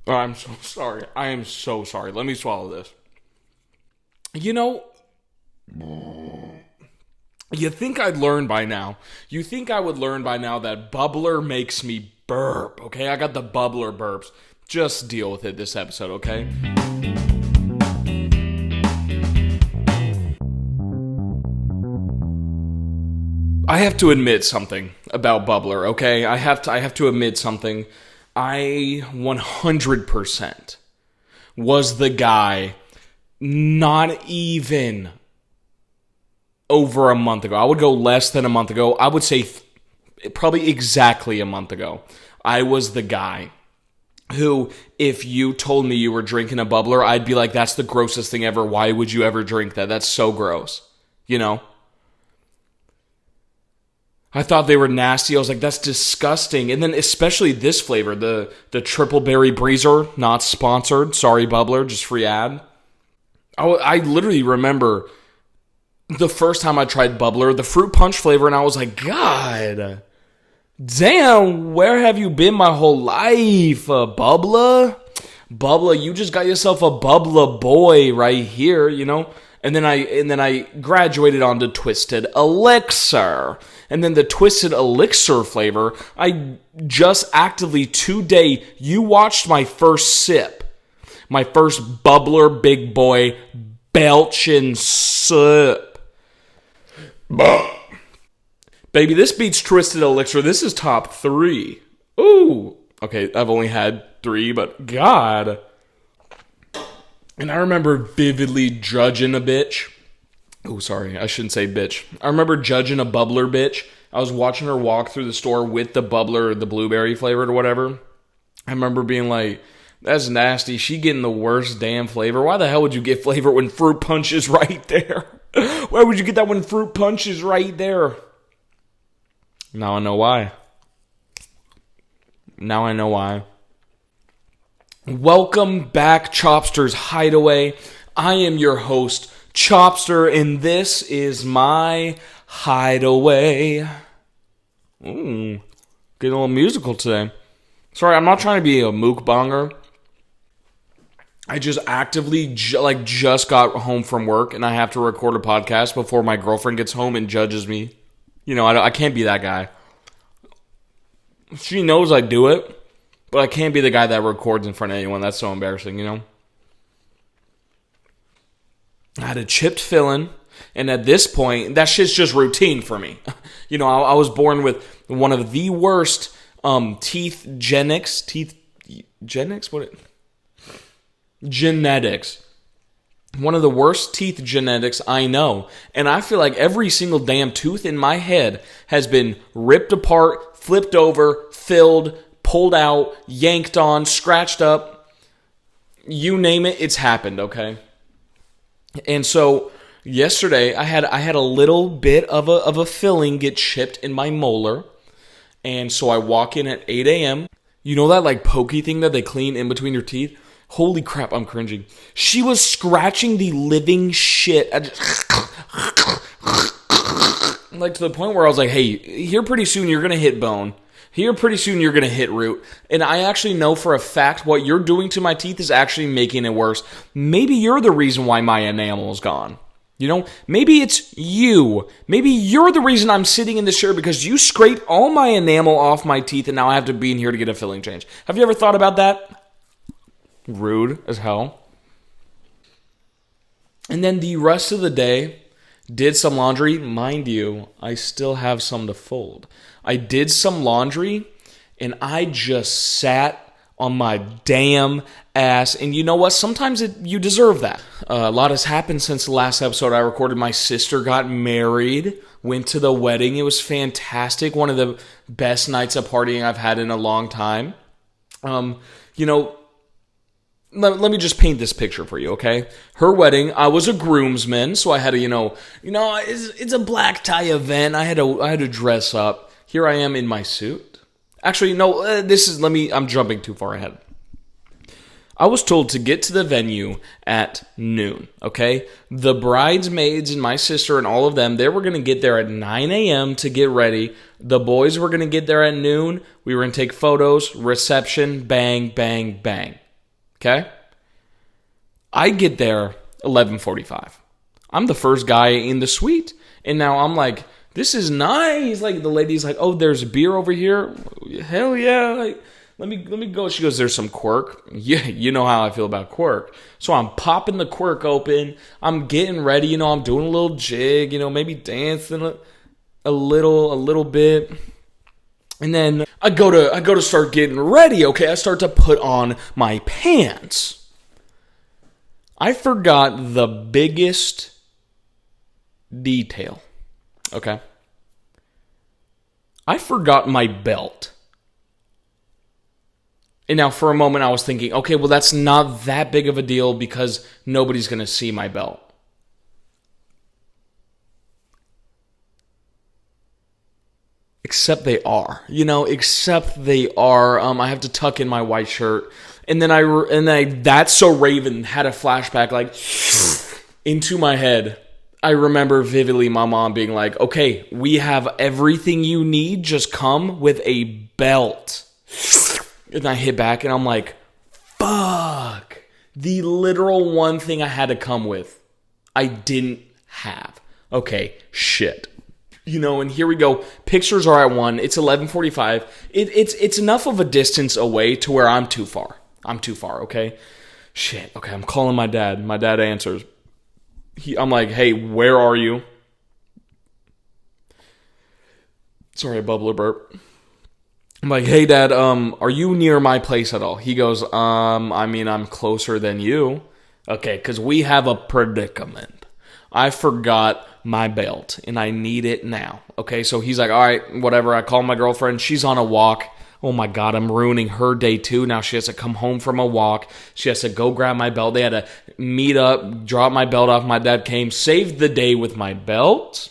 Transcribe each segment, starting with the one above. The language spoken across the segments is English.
Oh, I'm so sorry. I am so sorry. Let me swallow this. You know, you think I'd learn by now. You think I would learn by now that Bubblr makes me burp, okay? I got the Bubblr burps. Just deal with it this episode, okay? I have to admit something about Bubblr, okay? I have to admit something. I 100% was the guy not even over a month ago. I would go less than a month ago. I would say probably exactly a month ago. I was the guy who, if you told me you were drinking a Bubblr, I'd be like, that's the grossest thing ever. Why would you ever drink that? That's so gross. You know? I thought they were nasty. I was like, that's disgusting. And then especially this flavor, the triple berry breezer, not sponsored. Sorry, Bubblr, just free ad. I literally remember the first time I tried Bubblr, the fruit punch flavor, and I was like, God damn, where have you been my whole life, Bubblr? Bubblr, you just got yourself a Bubblr boy right here, you know? And then I graduated onto Twisted Elixir. And then the Twisted Elixir flavor, I just actively today, you watched my first sip. My first Bubblr big boy belching sip. Baby, this beats Twisted Elixir. This is top 3. Ooh. Okay, I've only had 3, but God. And I remember vividly judging a bitch. Oh, sorry, I shouldn't say bitch. I remember judging a Bubblr bitch. I was watching her walk through the store with the Bubblr, the blueberry flavored or whatever. I remember being like, that's nasty. She getting the worst damn flavor. Why the hell would you get flavor when fruit punch is right there? Why would you get that when fruit punch is right there? Now I know why. Now I know why. Welcome back, Chopster's Hideaway. I am your host, Chopster, and this is my hideaway. Getting a little musical today. Sorry, I'm not trying to be a mukbanger. I just actively just got home from work, and I have to record a podcast before my girlfriend gets home and judges me. You know, I can't be that guy. She knows I do it, but I can't be the guy that records in front of anyone. That's so embarrassing, you know? I had a chipped filling, and at this point, that shit's just routine for me. You know, I was born with one of the worst genetics. One of the worst teeth genetics I know. And I feel like every single damn tooth in my head has been ripped apart, flipped over, filled, pulled out, yanked on, scratched up. You name it, it's happened, okay? And so yesterday I had a little bit of a filling get chipped in my molar. And so I walk in at 8 a.m. You know that like pokey thing that they clean in between your teeth? Holy crap, I'm cringing. She was scratching the living shit. Like to the point where I was like, hey, here pretty soon you're going to hit bone. Here pretty soon you're going to hit root. And I actually know for a fact what you're doing to my teeth is actually making it worse. Maybe you're the reason why my enamel is gone. You know, maybe it's you. Maybe you're the reason I'm sitting in this chair because you scraped all my enamel off my teeth and now I have to be in here to get a filling change. Have you ever thought about that? Rude as hell. And then the rest of the day, did some laundry. Mind you, I still have some to fold. I did some laundry, and I just sat on my damn ass. And you know what? Sometimes you deserve that. A lot has happened since the last episode I recorded. My sister got married, went to the wedding. It was fantastic. One of the best nights of partying I've had in a long time. You know, let me just paint this picture for you, okay? Her wedding, I was a groomsman, so I had to, it's a black tie event. I had to dress up. Here I am in my suit. Actually, no, I'm jumping too far ahead. I was told to get to the venue at noon, okay? The bridesmaids and my sister and all of them, they were going to get there at 9 a.m. to get ready. The boys were going to get there at noon. We were going to take photos, reception, bang, bang, bang. okay? I get there 11:45. I'm the first guy in the suite. And now I'm like, this is nice. Like, the lady's like, oh, there's beer over here. Hell yeah. Like, let me go. She goes, there's some quirk. Yeah, you know how I feel about quirk. So I'm popping the quirk open. I'm getting ready. I'm doing a little jig, maybe dancing a little bit. And then I go to start getting ready. Okay, I start to put on my pants. I forgot the biggest detail. Okay. I forgot my belt. And now for a moment I was thinking, okay, well that's not that big of a deal because nobody's going to see my belt. Except they are. Except they are. I have to tuck in my white shirt. And then That's So Raven had a flashback like into my head. I remember vividly my mom being like, okay, we have everything you need. Just come with a belt. And I hit back and I'm like, fuck. The literal one thing I had to come with, I didn't have. Okay, shit. And here we go. Pictures are at 1. It's 11:45. It's enough of a distance away to where I'm too far. Okay? Shit. Okay, I'm calling my dad. My dad answers. I'm like, hey, where are you? Sorry, a Bubblr burp. I'm like, hey, Dad, are you near my place at all? He goes, I'm closer than you. Okay, because we have a predicament. I forgot my belt, and I need it now. Okay, so he's like, all right, whatever. I call my girlfriend. She's on a walk. Oh, my God, I'm ruining her day, too. Now she has to come home from a walk. She has to go grab my belt. They had to meet up, drop my belt off. My dad came, saved the day with my belt.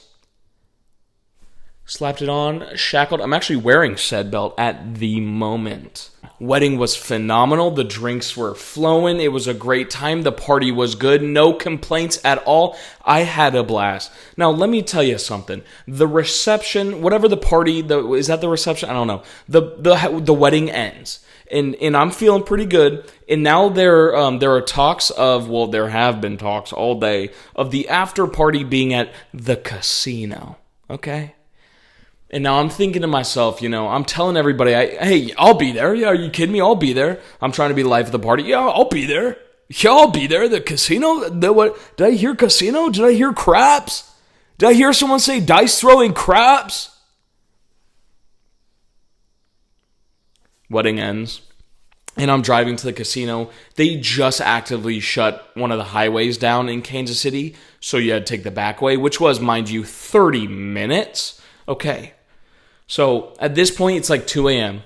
Slapped it on, shackled. I'm actually wearing said belt at the moment. Wedding was phenomenal. The drinks were flowing. It was a great time. The party was good. No complaints at all. I had a blast. Now, let me tell you something. The reception, whatever the party, is that the reception? I don't know. The wedding ends. And I'm feeling pretty good. And now there are talks of, well, there have been talks all day, of the after party being at the casino. Okay? And now I'm thinking to myself, I'm telling everybody, hey, I'll be there. Yeah, are you kidding me? I'll be there. I'm trying to be the life of the party. Yeah, I'll be there. Yeah, I'll be there. The casino? What? Did I hear casino? Did I hear craps? Did I hear someone say dice throwing craps? Wedding ends. And I'm driving to the casino. They just actively shut one of the highways down in Kansas City. So you had to take the back way, which was, mind you, 30 minutes. Okay. So at this point, it's like 2 a.m.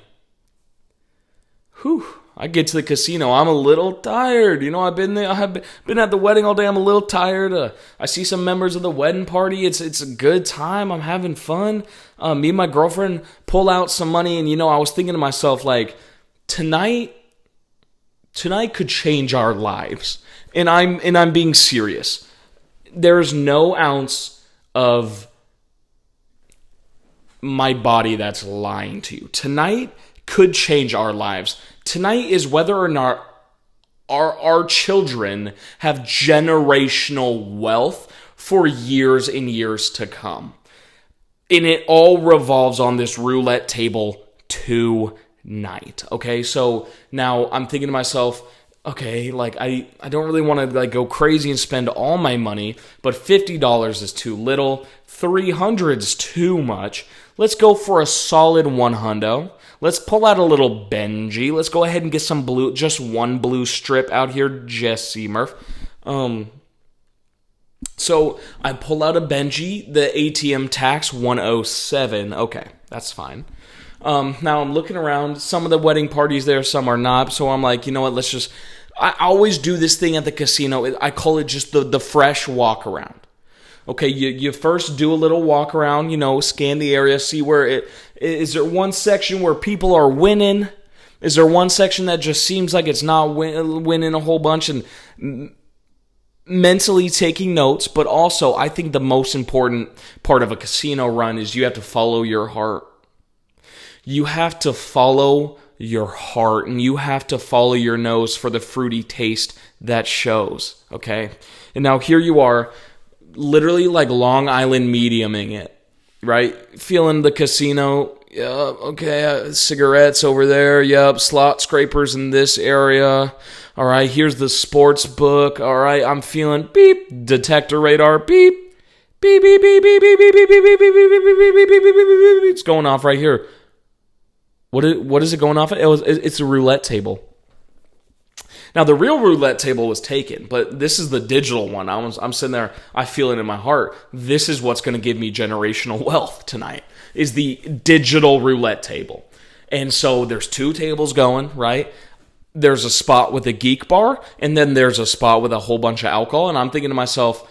Whew. I get to the casino. I'm a little tired. I've been there. I have been at the wedding all day. I'm a little tired. I see some members of the wedding party. It's a good time. I'm having fun. Me and my girlfriend pull out some money, and I was thinking to myself, like, tonight could change our lives, and I'm being serious. There's no ounce of my body that's lying to you. Tonight could change our lives. Tonight is whether or not our children have generational wealth for years and years to come. And it all revolves on this roulette table tonight. Okay, so now I'm thinking to myself, okay, like I don't really want to go crazy and spend all my money, but $50 is too little. $300 is too much. Let's go for a solid $100. Let's pull out a little Benji. Let's go ahead and get some blue, just one blue strip out here, Jesse Murph. So I pull out a Benji, the ATM tax 107. Okay, that's fine. Now I'm looking around. Some of the wedding parties there, some are not. So I'm like, you know what? I always do this thing at the casino. I call it just the fresh walk around. Okay, you first do a little walk around, scan the area, see where is there one section where people are winning? Is there one section that just seems like it's not winning a whole bunch? And mentally taking notes, but also I think the most important part of a casino run is you have to follow your heart. You have to follow your heart, and you have to follow your nose for the fruity taste that shows, okay? And now here you are, literally like Long Island mediuming it, right? Feeling the casino, yeah, okay, cigarettes over there, yep, slot scrapers in this area, all right, here's the sports book, all right, I'm feeling beep, detector radar, beep, beep, beep, beep, beep, beep, beep, beep, beep, beep, beep, beep, beep, beep, beep, beep, beep, it's going off right here. What is it going off at? It's a roulette table. Now, the real roulette table was taken, but this is the digital one. I'm sitting there, I feel it in my heart. This is what's going to give me generational wealth tonight, is the digital roulette table. And so there's 2 tables going, right? There's a spot with a geek bar, and then there's a spot with a whole bunch of alcohol. And I'm thinking to myself,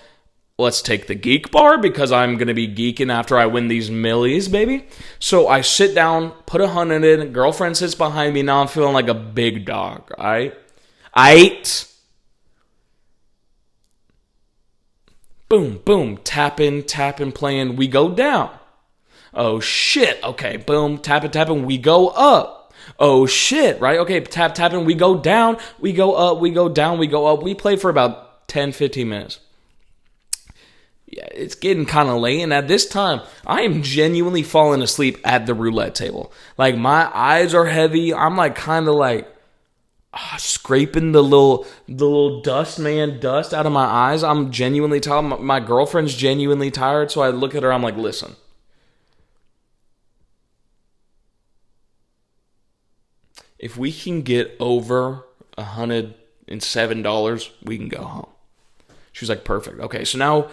let's take the geek bar because I'm going to be geeking after I win these millies, baby. So I sit down, put 100 in, girlfriend sits behind me. Now I'm feeling like a big dog, all right? Boom, boom, tapping, playing. We go down. Oh, shit. Okay, boom, tapping. We go up. Oh, shit, right? Okay, tapping. We go down. We go up. We go down. We go up. We play for about 10, 15 minutes. Yeah, it's getting kind of late, and at this time, I am genuinely falling asleep at the roulette table. Like, my eyes are heavy. I'm like kind of like scraping the little dust out of my eyes. I'm genuinely tired. My girlfriend's genuinely tired, so I look at her. I'm like, listen, if we can get over $107, we can go home. She was like, perfect. Okay, so now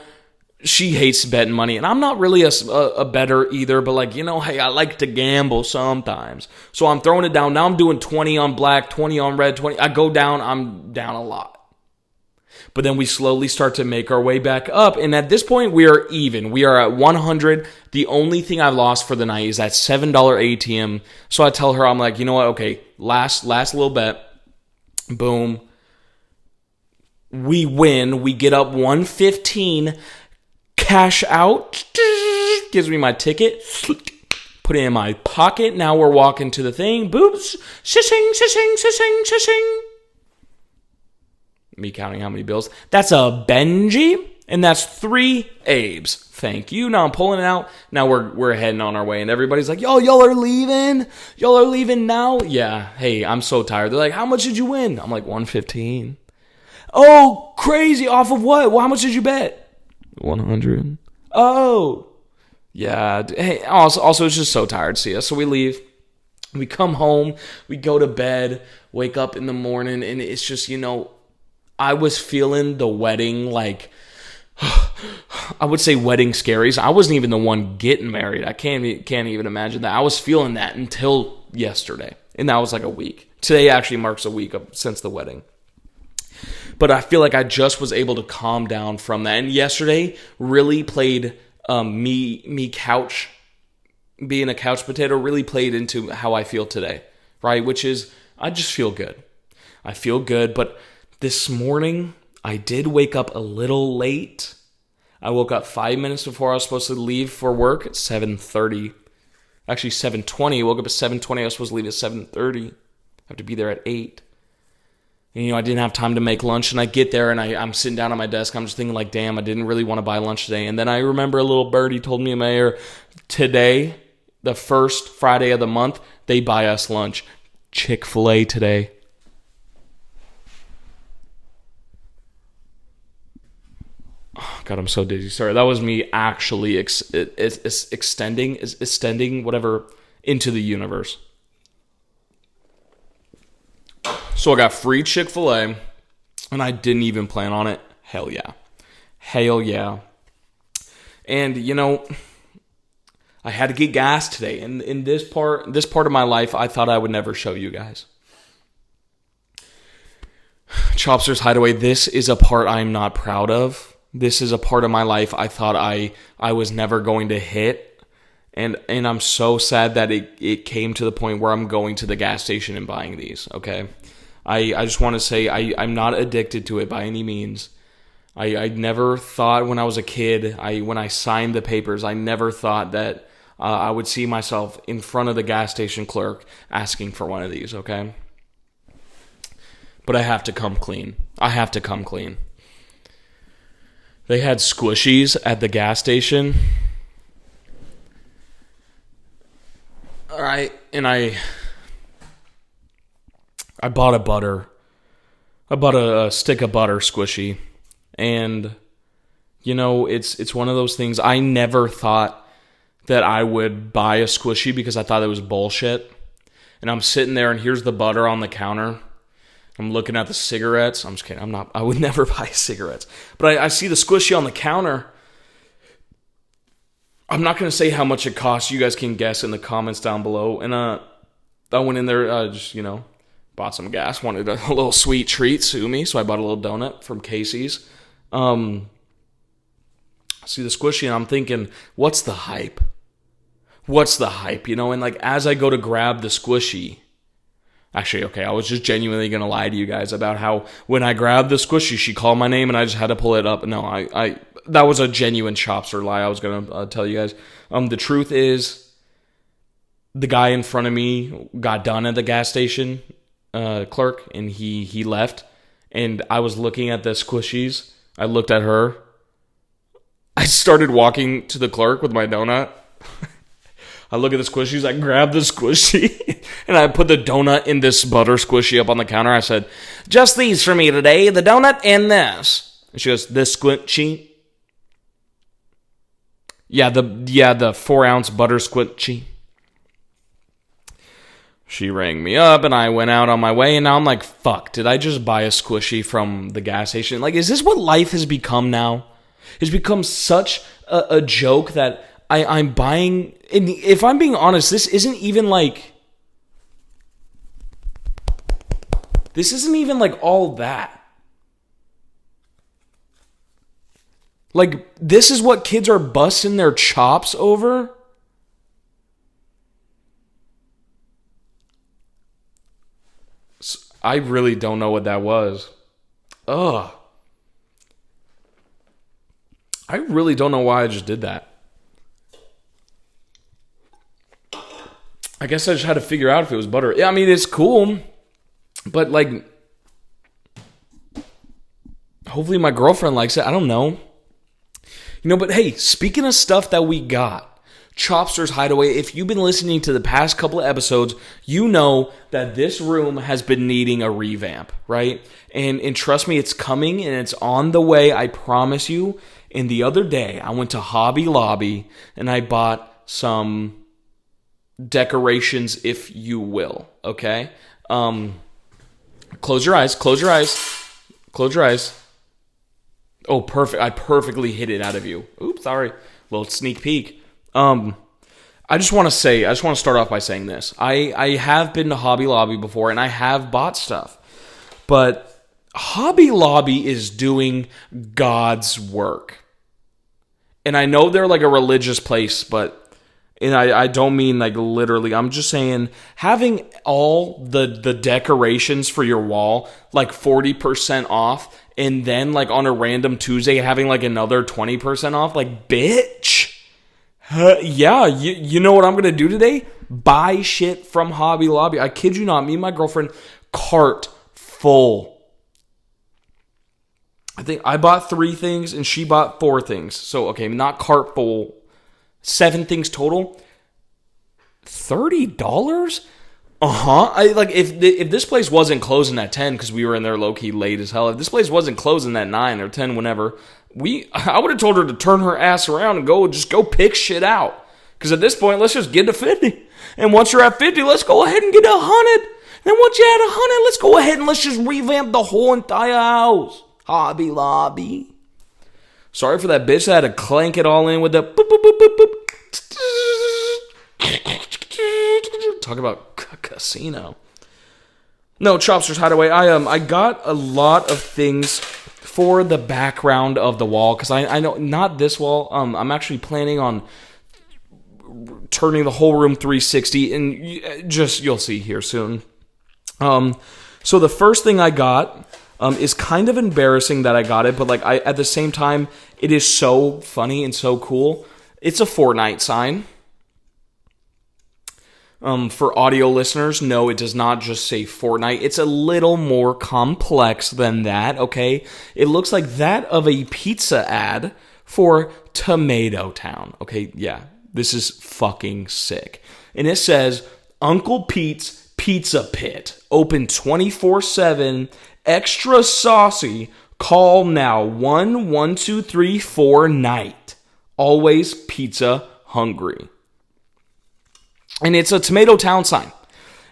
she hates betting money, and I'm not really a bettor either, but like, hey, I like to gamble sometimes. So I'm throwing it down. Now I'm doing 20 on black, 20 on red, 20. I go down, I'm down a lot. But then we slowly start to make our way back up, and at this point, we are even. We are at 100. The only thing I've lost for the night is that $7 ATM. So I tell her, I'm like, you know what? Okay, last little bet. Boom. We win. We get up 115. Cash out, gives me my ticket, put it in my pocket. Now we're walking to the thing. Boops, shishing. Me counting how many bills. That's a Benji, and that's 3 Abes. Thank you. Now I'm pulling it out. Now we're heading on our way, and everybody's like, "Yo, y'all are leaving? Y'all are leaving now?" Yeah. Hey, I'm so tired. They're like, "How much did you win?" I'm like, 115. Oh, crazy. Off of what? Well, how much did you bet? 100. Oh, yeah. Hey, also, it's just so tired. See us. So we leave. We come home. We go to bed. Wake up in the morning, and it's just, I was feeling the wedding, like, I would say wedding scaries. I wasn't even the one getting married. I can't even imagine that. I was feeling that until yesterday, and that was like a week. Today actually marks a week since the wedding. But I feel like I just was able to calm down from that. And yesterday really played me couch, being a couch potato, really played into how I feel today, right? Which is, I just feel good. I feel good. But this morning, I did wake up a little late. I woke up 5 minutes before I was supposed to leave for work at 7:30. Actually, 7:20. I woke up at 7:20. I was supposed to leave at 7:30. I have to be there at 8. And, I didn't have time to make lunch, and I get there, and I'm sitting down at my desk. I'm just thinking, like, damn, I didn't really want to buy lunch today. And then I remember a little birdie told me in my ear, today, the first Friday of the month, they buy us lunch. Chick-fil-A today. Oh, God, I'm so dizzy. Sorry, that was me actually extending whatever into the universe. So I got free Chick-fil-A, and I didn't even plan on it. Hell yeah. And, I had to get gas today. And in this part of my life, I thought I would never show you guys. Chopster's Hideaway, this is a part I'm not proud of. This is a part of my life I thought I was never going to hit. And I'm so sad that it came to the point where I'm going to the gas station and buying these, okay? I just want to say I'm not addicted to it by any means. I never thought when I was a kid, when I signed the papers, I never thought that I would see myself in front of the gas station clerk asking for one of these, okay? But I have to come clean. They had squishies at the gas station. All right, and I bought a stick of butter squishy, and it's one of those things. I never thought that I would buy a squishy because I thought it was bullshit. And I'm sitting there, and here's the butter on the counter. I'm looking at the cigarettes. I'm just kidding. I would never buy cigarettes. But I see the squishy on the counter. I'm not going to say how much it costs. You guys can guess in the comments down below. And I went in there, bought some gas. Wanted a little sweet treat, sue me. So I bought a little donut from Casey's. I see the squishy, and I'm thinking, what's the hype? And like as I go to grab the squishy, actually, okay, I was just genuinely going to lie to you guys about how when I grabbed the squishy, she called my name and I just had to pull it up. No, that was a genuine Chopster lie I was going to tell you guys. The truth is, the guy in front of me got done at the gas station clerk, and he left. And I was looking at the squishies. I looked at her. I started walking to the clerk with my donut. I look at the squishies, I grab the squishy, and I put the donut in this butter squishy up on the counter. I said, just these for me today, the donut and this. And she goes, this squishy? Yeah, the 4-ounce butter squishy. She rang me up, and I went out on my way, and now I'm like, fuck, did I just buy a squishy from the gas station? Like, is this what life has become now? It's become such a joke that I'm buying, and if I'm being honest, this isn't even like all that. Like, this is what kids are busting their chops over? I really don't know what that was. Ugh. I really don't know why I just did that. I guess I just had to figure out if it was butter. Yeah, I mean, it's cool. But, like, hopefully my girlfriend likes it. I don't know. But hey, speaking of stuff that we got, Chopster's Hideaway, if you've been listening to the past couple of episodes, you know that this room has been needing a revamp, right? And trust me, it's coming and it's on the way, I promise you. And the other day, I went to Hobby Lobby and I bought some decorations, if you will, okay? Close your eyes. Oh, perfect. I perfectly hit it out of you. Oops, sorry. Little sneak peek. I just want to start off by saying this. I have been to Hobby Lobby before and I have bought stuff. But Hobby Lobby is doing God's work. And I know they're like a religious place, and I don't mean like literally. I'm just saying having all the decorations for your wall like 40% off, and then like on a random Tuesday having like another 20% off. Like, bitch. Yeah, you know what I'm going to do today? Buy shit from Hobby Lobby. I kid you not. Me and my girlfriend, cart full. I think I bought 3 things and she bought 4 things. So, okay, not cart full. 7 things total. $30? I like if this place wasn't closing at 10 because we were in there low key late as hell. If this place wasn't closing at 9 or 10, whenever I would have told her to turn her ass around and go pick shit out. Because at this point, let's just get to 50. And once you're at 50, let's go ahead and get 100. Then once you're at 100, let's go ahead and let's just revamp the whole entire house. Hobby Lobby. Sorry for that bitch that had to clank it all in with the boop, boop, boop, boop, boop. Talk about casino. No, Chopster's Hideaway. I got a lot of things for the background of the wall because I know not this wall. I'm actually planning on turning the whole room 360, and you'll see here soon. So the first thing I got is kind of embarrassing that I got it, but like at the same time, it is so funny and so cool. It's a Fortnite sign. For audio listeners, no, it does not just say Fortnite. It's a little more complex than that, okay? It looks like that of a pizza ad for Tomato Town, okay? Yeah, this is fucking sick. And it says, Uncle Pete's Pizza Pit, open 24/7, extra saucy, call now 1-1-2-3-4 night. Always pizza hungry. And it's a Tomato Town sign.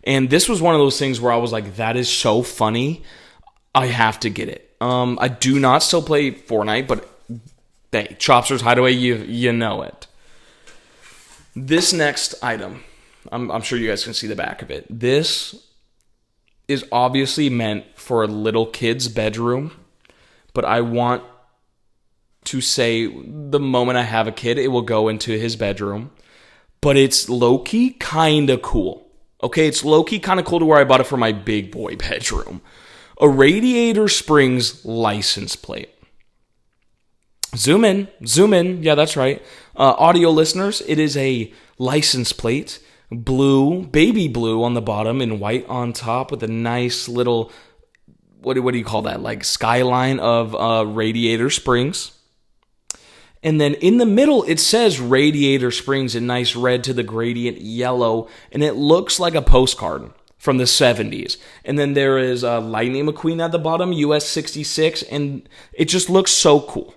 And this was one of those things where I was like, that is so funny. I have to get it. I do not still play Fortnite, but hey, Chopster's Hideaway, you know it. This next item, I'm sure you guys can see the back of it. This is obviously meant for a little kid's bedroom, but I want to say the moment I have a kid, it will go into his bedroom. But it's low-key kind of cool. Okay, it's low-key kind of cool to where I bought it for my big boy bedroom. A Radiator Springs license plate. Zoom in. Yeah, that's right. Audio listeners, it is a license plate. Blue, baby blue on the bottom and white on top with a nice little, what do you call that? Like skyline of Radiator Springs. And then in the middle, it says Radiator Springs in nice red to the gradient yellow. And it looks like a postcard from the 70s. And then there is Lightning McQueen at the bottom, US 66. And it just looks so cool.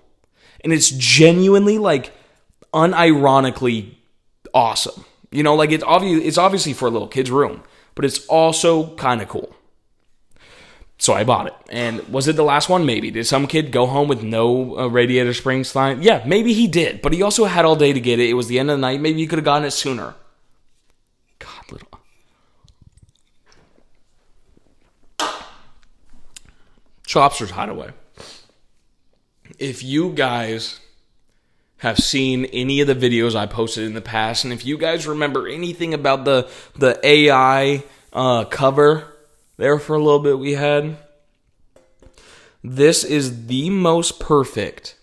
And it's genuinely, like, unironically awesome. You know, like, it's obviously for a little kid's room. But it's also kind of cool. So I bought it. And was it the last one? Maybe. Did some kid go home with no Radiator Springs sign? Yeah, maybe he did. But he also had all day to get it. It was the end of the night. Maybe he could have gotten it sooner. God, little... Chopster's Hideaway. If you guys have seen any of the videos I posted in the past, and if you guys remember anything about the AI cover... there for a little bit we had. This is the most perfect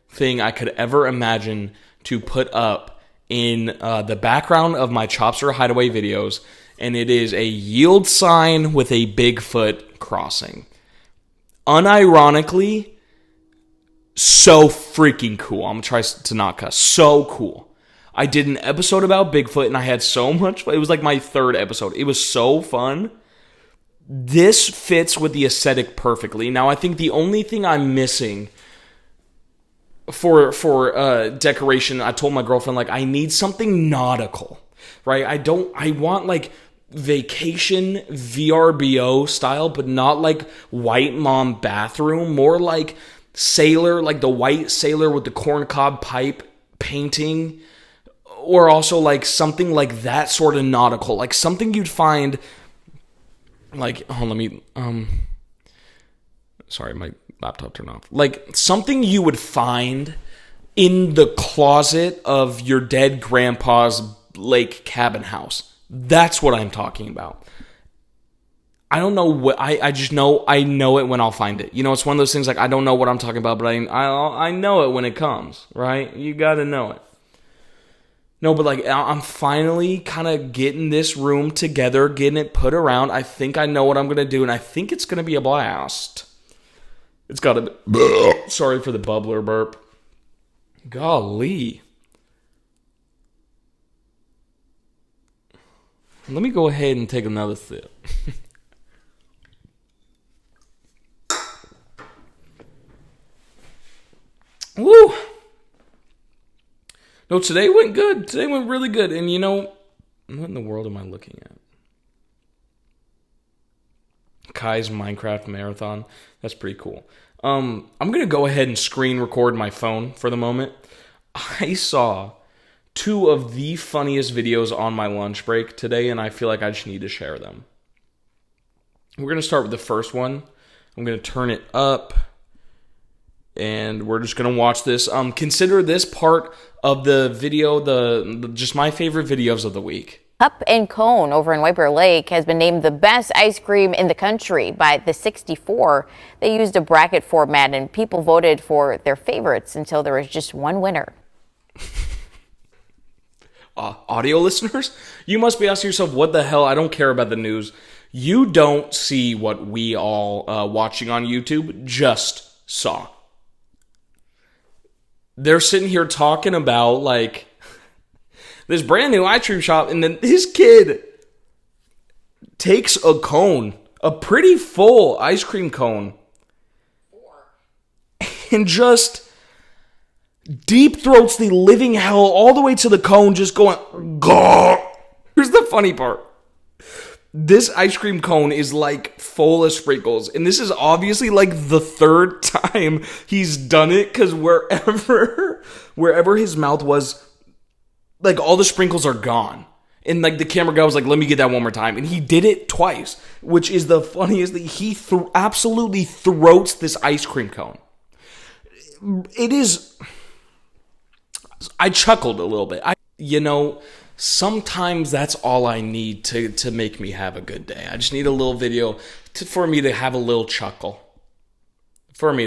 thing I could ever imagine to put up in the background of my Chopster Hideaway videos. And it is a yield sign with a Bigfoot crossing. Unironically, so freaking cool. I'm going to try to not cuss. So cool. I did an episode about Bigfoot and I had so much fun. It was like my third episode. It was so fun. This fits with the aesthetic perfectly. Now, I think the only thing I'm missing for decoration, I told my girlfriend, like, I need something nautical, right? I want, like, vacation VRBO style, but not, like, white mom bathroom. More like sailor, like the white sailor with the corncob pipe painting. Or also, like, something like that sort of nautical. Like, something you'd find... like, hold on, let me, sorry, my laptop turned off. Like, something you would find in the closet of your dead grandpa's lake cabin house. That's what I'm talking about. I don't know what, I just know, I know it when I'll find it. You know, it's one of those things, like, I don't know what I'm talking about, but I know it when it comes, right? You gotta know it. No, but like, I'm finally kind of getting this room together, getting it put around. I think I know what I'm going to do, and I think it's going to be a blast. It's got to be... sorry for the Bubblr burp. Golly. Let me go ahead and take another sip. Woo! No, today went good. Today went really good. And you know, what in the world am I looking at? Kai's Minecraft Marathon. That's pretty cool. I'm going to go ahead and screen record my phone for the moment. I saw two of the funniest videos on my lunch break today, and I feel like I just need to share them. We're going to start with the first one. I'm going to turn it up. And we're just going to watch this. Consider this part of the video, the just my favorite videos of the week. Cup and Cone over in White Bear Lake has been named the best ice cream in the country by the 64. They used a bracket format and people voted for their favorites until there was just one winner. audio listeners, you must be asking yourself, what the hell? I don't care about the news. You don't see what we all watching on YouTube just saw. They're sitting here talking about like this brand new ice cream shop, and then this kid takes a cone, a pretty full ice cream cone, and just deep throats the living hell all the way to the cone, just going, gah. Here's the funny part. This ice cream cone is like full of sprinkles, and this is obviously like the third time he's done it, because wherever his mouth was, like all the sprinkles are gone. And like the camera guy was like, let me get that one more time. And he did it twice, which is the funniest thing. He absolutely throats this ice cream cone. It is... I chuckled a little bit. Sometimes that's all I need to make me have a good day. I just need a little video for me to have a little chuckle. And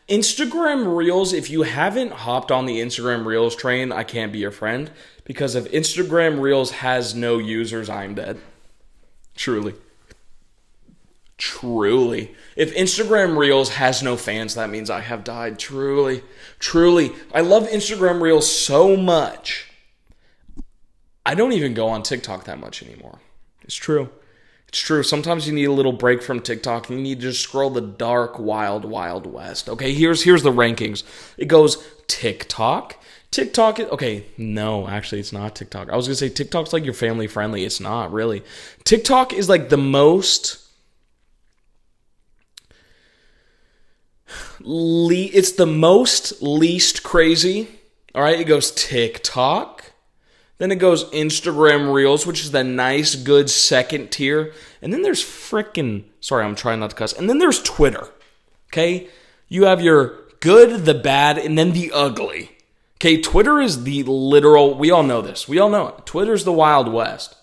Instagram Reels, if you haven't hopped on the Instagram Reels train, I can't be your friend. Because if Instagram Reels has no users, I'm dead. Truly. If Instagram Reels has no fans, that means I have died. Truly. I love Instagram Reels so much. I don't even go on TikTok that much anymore. It's true. Sometimes you need a little break from TikTok and you need to just scroll the dark, wild west. Okay, here's the rankings. It goes TikTok. Okay, no, actually it's not TikTok. I was going to say TikTok's like your family friendly. It's not really. TikTok is like the most... It's the most least crazy. All right, it goes TikTok. Then it goes Instagram Reels, which is the nice, good second tier. And then there's sorry, I'm trying not to cuss. And then there's Twitter. Okay? You have your good, the bad, and then the ugly. Okay, Twitter is the literal, we all know this. We all know it. Twitter's the Wild West.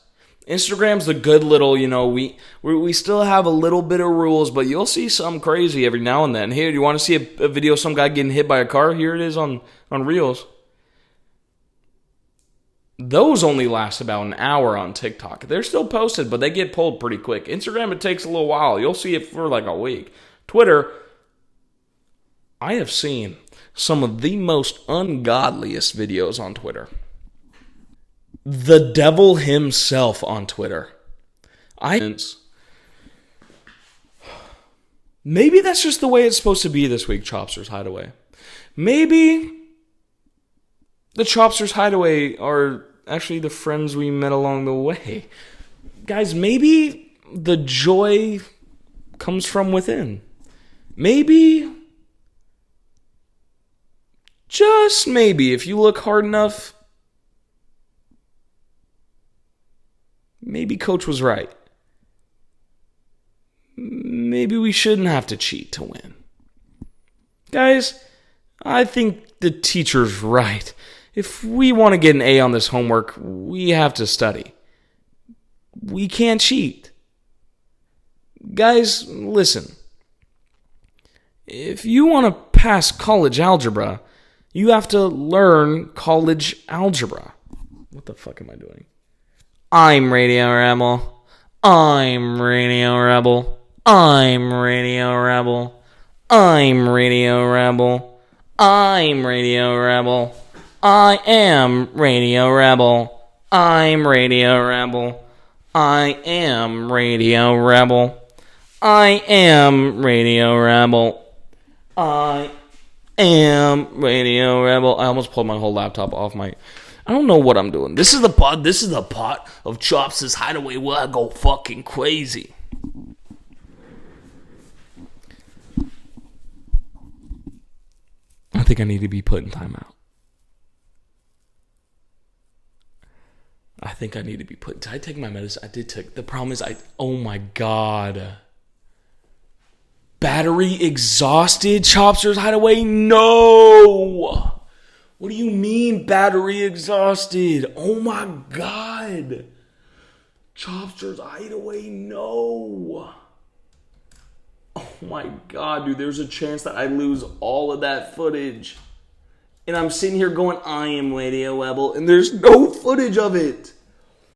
Instagram's the good little, we still have a little bit of rules, but you'll see some crazy every now and then. Here, do you want to see a video of some guy getting hit by a car? Here it is on Reels. Those only last about an hour on TikTok. They're still posted, but they get pulled pretty quick. Instagram, it takes a little while. You'll see it for like a week. Twitter, I have seen some of the most ungodliest videos on Twitter. The devil himself on Twitter. Maybe that's just the way it's supposed to be this week, Chopster's Hideaway. Maybe the Chopster's Hideaway are actually the friends we met along the way. Guys, maybe the joy comes from within. Maybe, just maybe, if you look hard enough, maybe Coach was right. Maybe we shouldn't have to cheat to win. Guys, I think the teacher's right. If we want to get an A on this homework, we have to study. We can't cheat. Guys, listen. If you want to pass college algebra, you have to learn college algebra. What the fuck am I doing? I'm Radio Rebel. I'm Radio Rebel. I'm Radio Rebel. I'm Radio Rebel. I'm Radio Rebel. I am Radio Rebel. I'm Radio Rebel. I am Radio Rebel. I am Radio Rebel. I am Radio Rebel. I almost pulled my whole laptop off my... I don't know what I'm doing. This is the part of Chopster's Hideaway where I go fucking crazy. I think I need to be put in timeout. Did I take my medicine? I did take. The problem is oh my God. Battery exhausted, Chopster's Hideaway? No! What do you mean battery exhausted? Oh my God. Chopster's Hideaway, no. Oh my God, dude, there's a chance that I lose all of that footage. And I'm sitting here going, I am Radio Rebel, and there's no footage of it.